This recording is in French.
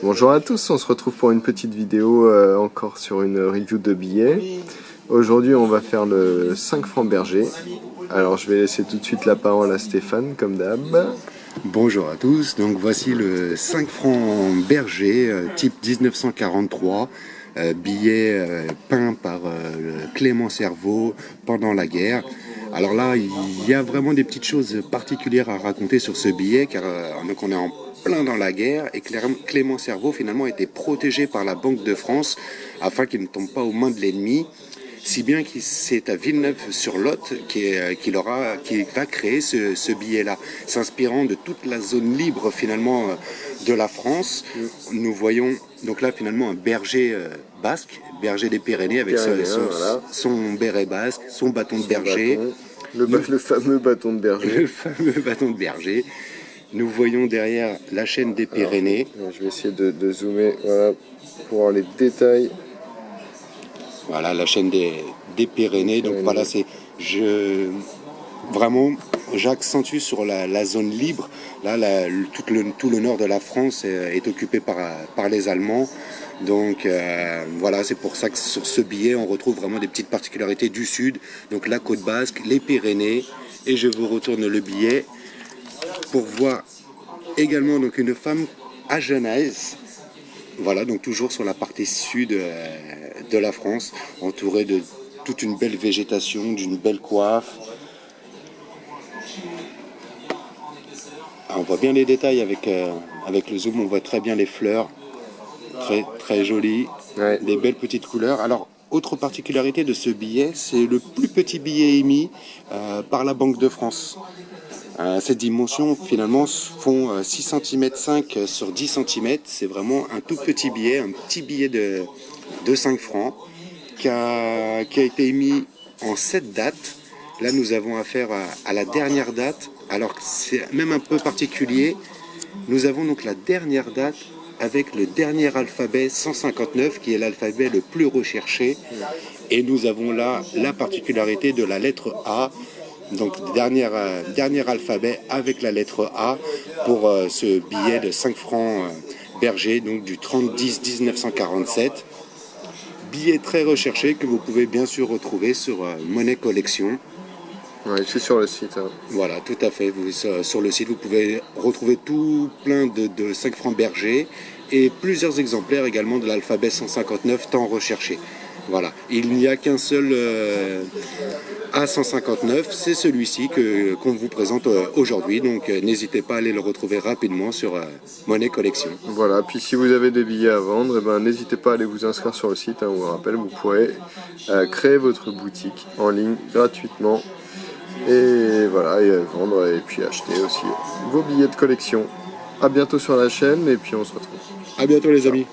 Bonjour à tous, on se retrouve pour une petite vidéo encore sur une review de billets. Aujourd'hui on va faire le 5 francs berger. Alors je vais laisser tout de suite la parole à Stéphane comme d'hab. Bonjour à tous, donc voici le 5 francs berger type 1943, billet peint par Clément Serveau pendant la guerre. Alors là, il y a vraiment des petites choses particulières à raconter sur ce billet, car donc on est en plein dans la guerre et Clément Serveau finalement a été protégé par la Banque de France afin qu'il ne tombe pas aux mains de l'ennemi. Si bien que c'est à Villeneuve-sur-Lot qui va créer ce billet-là, s'inspirant de toute la zone libre finalement de la France. Nous voyons donc là finalement un berger basque, berger des Pyrénées, avec son béret basque, son bâton de berger. Le fameux bâton de berger. Le fameux bâton de berger. Nous voyons derrière la chaîne des Pyrénées. Alors, je vais essayer de zoomer pour voir les détails. Voilà, la chaîne des Pyrénées. Donc voilà, vraiment, j'accentue sur la zone libre. Là, tout le nord de la France est occupé par les Allemands. Donc voilà, c'est pour ça que sur ce billet, on retrouve vraiment des petites particularités du sud. Donc la côte basque, les Pyrénées. Et je vous retourne le billet pour voir également donc une femme à Genèse. Voilà, donc toujours sur la partie sud de la France, entourée de toute une belle végétation, d'une belle coiffe. Alors, on voit bien les détails avec le zoom, on voit très bien les fleurs, très, très jolies, des belles petites couleurs. Alors, autre particularité de ce billet, c'est le plus petit billet émis par la Banque de France. Ces dimensions finalement font 6 cm 5 sur 10 cm. C'est vraiment un tout petit billet, un petit billet de 5 francs qui a été émis en 7 dates. Là nous avons affaire à la dernière date. Alors c'est même un peu particulier. Nous avons donc la dernière date avec le dernier alphabet 159 qui est l'alphabet le plus recherché. Et nous avons là la particularité de la lettre A. Donc dernier alphabet avec la lettre A pour ce billet de 5 francs berger, donc du 30-10-1947. Billet très recherché que vous pouvez bien sûr retrouver sur Monnaie Collection. Oui, c'est sur le site. Voilà, tout à fait. Sur le site, vous pouvez retrouver tout plein de 5 francs berger et plusieurs exemplaires également de l'alphabet 159 tant recherché. Voilà, il n'y a qu'un seul A159, c'est celui-ci qu'on vous présente aujourd'hui, donc n'hésitez pas à aller le retrouver rapidement sur Monnaie Collection. Voilà, puis si vous avez des billets à vendre, n'hésitez pas à aller vous inscrire sur le site, on vous rappelle, vous pourrez créer votre boutique en ligne gratuitement et voilà, et vendre et puis acheter aussi vos billets de collection. A bientôt sur la chaîne et puis on se retrouve. A bientôt les amis.